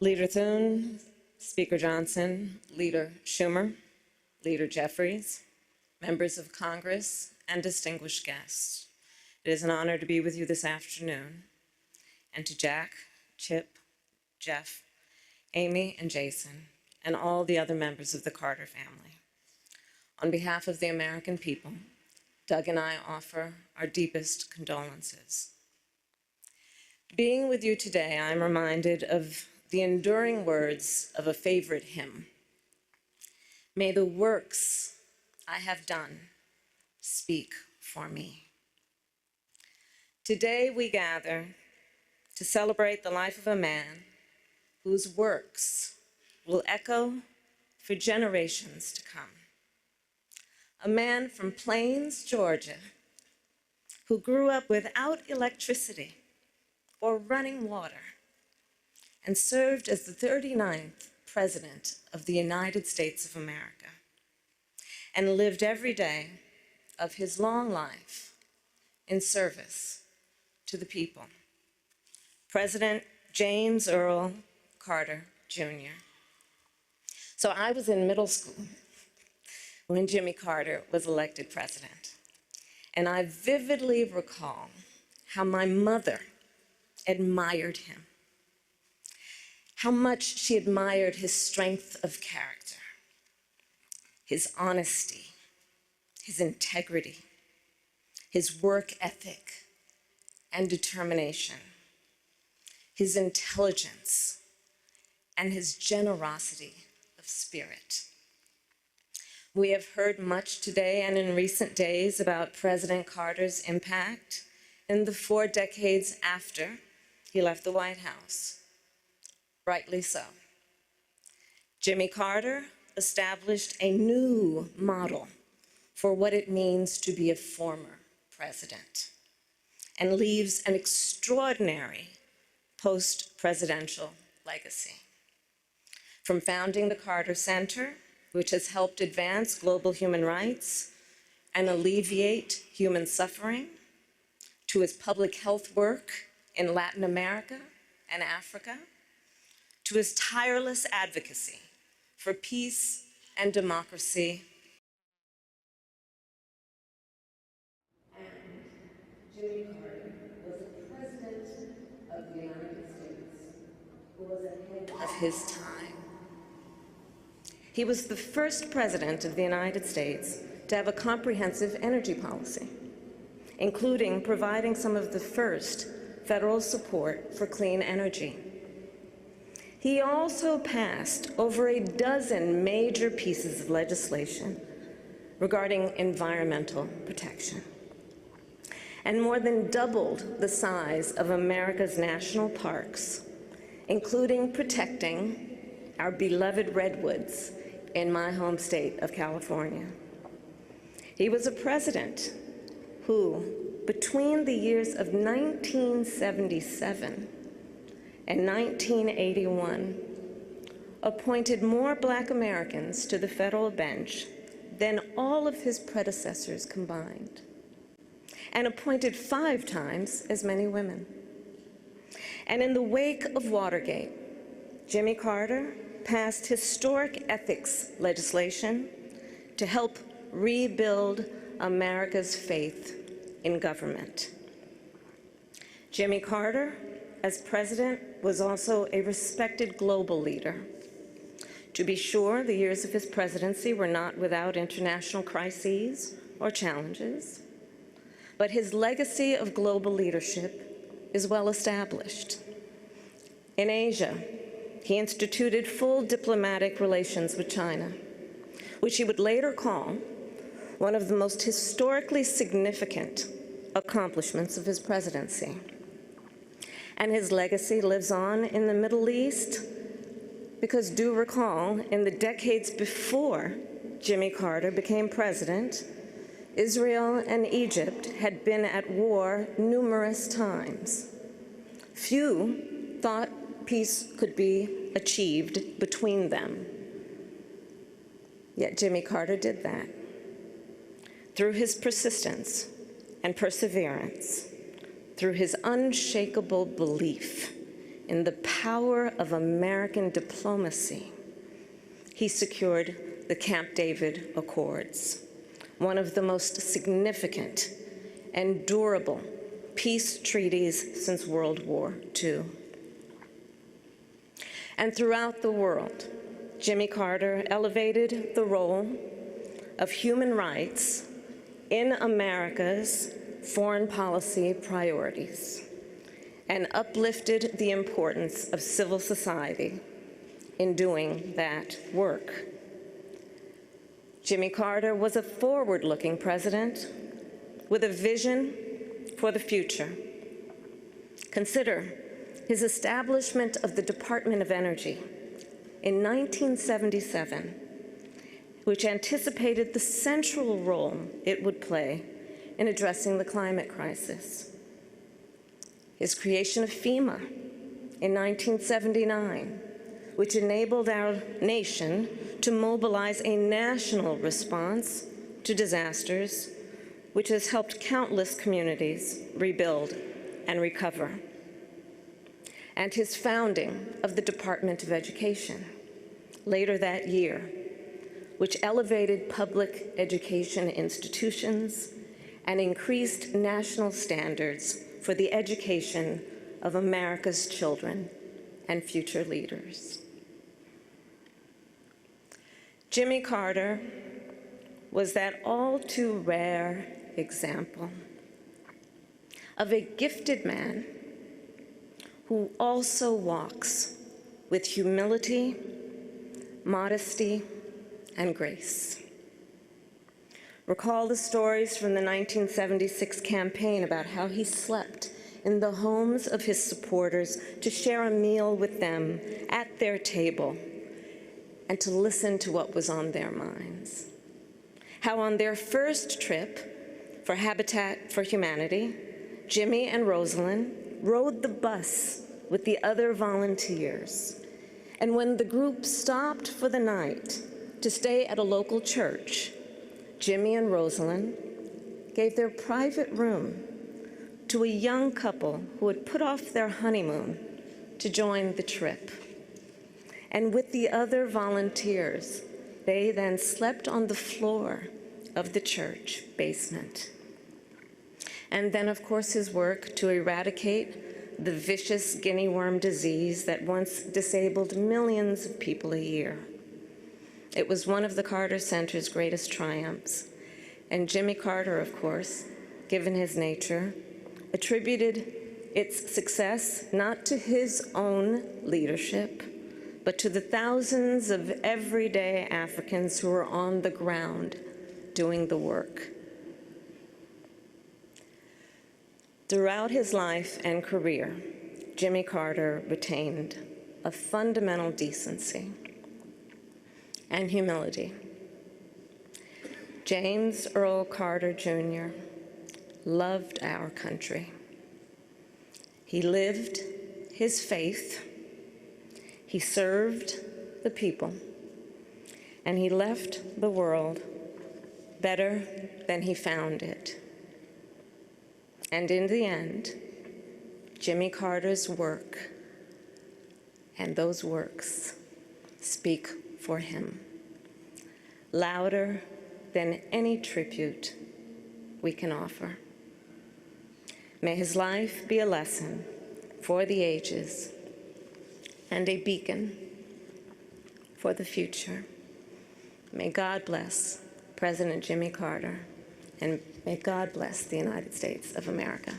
Leader Thune, Speaker Johnson, Leader Schumer, Leader Jeffries, members of Congress, and distinguished guests. It is an honor to be with you this afternoon, and to Jack, Chip, Jeff, Amy, and Jason, and all the other members of the Carter family. On behalf of the American people, Doug and I offer our deepest condolences. Being with you today, I'm reminded of the enduring words of a favorite hymn. May the works I have done speak for me. Today we gather to celebrate the life of a man whose works will echo for generations to come. A man from Plains, Georgia, who grew up without electricity or running water and served as the 39th President of the United States of America and lived every day of his long life in service to the people. President James Earl Carter, Jr. So I was in middle school when Jimmy Carter was elected president, and I vividly recall how my mother admired him, how much she admired his strength of character, his honesty, his integrity, his work ethic and determination, his intelligence, and his generosity of spirit. We have heard much today and in recent days about President Carter's impact in the 4 decades after he left the White House. Rightly so. Jimmy Carter established a new model for what it means to be a former president and leaves an extraordinary post-presidential legacy. From founding the Carter Center, which has helped advance global human rights and alleviate human suffering, to his public health work in Latin America and Africa, to his tireless advocacy for peace and democracy. And Jimmy Carter was a president of the United States who was ahead of his time. He was the first president of the United States to have a comprehensive energy policy, including providing some of the first federal support for clean energy. He also passed over a dozen major pieces of legislation regarding environmental protection, and more than doubled the size of America's national parks, including protecting our beloved redwoods in my home state of California. He was a president who, between the years of 1977 and 1981, appointed more Black Americans to the federal bench than all of his predecessors combined, and appointed 5 times as many women. And in the wake of Watergate, Jimmy Carter passed historic ethics legislation to help rebuild America's faith in government. Jimmy Carter, as president, was also a respected global leader. To be sure, the years of his presidency were not without international crises or challenges, but his legacy of global leadership is well established. In Asia, he instituted full diplomatic relations with China, which he would later call one of the most historically significant accomplishments of his presidency. And his legacy lives on in the Middle East because, do recall, in the decades before Jimmy Carter became president, Israel and Egypt had been at war numerous times. Few thought peace could be achieved between them. Yet Jimmy Carter did that. Through his persistence and perseverance, through his unshakable belief in the power of American diplomacy, he secured the Camp David Accords, one of the most significant and durable peace treaties since World War II. And throughout the world, Jimmy Carter elevated the role of human rights in America's foreign policy priorities and uplifted the importance of civil society in doing that work. Jimmy Carter was a forward-looking president with a vision for the future. Consider his establishment of the Department of Energy in 1977, which anticipated the central role it would play in addressing the climate crisis. His creation of FEMA in 1979, which enabled our nation to mobilize a national response to disasters, which has helped countless communities rebuild and recover. And his founding of the Department of Education later that year, which elevated public education institutions and increased national standards for the education of America's children and future leaders. Jimmy Carter was that all too rare example of a gifted man who also walks with humility, modesty, and grace. Recall the stories from the 1976 campaign about how he slept in the homes of his supporters to share a meal with them at their table and to listen to what was on their minds. How on their first trip for Habitat for Humanity, Jimmy and Rosalind rode the bus with the other volunteers. And when the group stopped for the night to stay at a local church, Jimmy and Rosalind gave their private room to a young couple who had put off their honeymoon to join the trip. And with the other volunteers, they then slept on the floor of the church basement. And then, of course, his work to eradicate the vicious guinea worm disease that once disabled millions of people a year. It was one of the Carter Center's greatest triumphs. And Jimmy Carter, of course, given his nature, attributed its success not to his own leadership, but to the thousands of everyday Africans who were on the ground doing the work. Throughout his life and career, Jimmy Carter retained a fundamental decency and humility. James Earl Carter Jr. loved our country. He lived his faith, he served the people, and he left the world better than he found it. And in the end, Jimmy Carter's work and those works speak for him, louder than any tribute we can offer. May his life be a lesson for the ages and a beacon for the future. May God bless President Jimmy Carter, and may God bless the United States of America.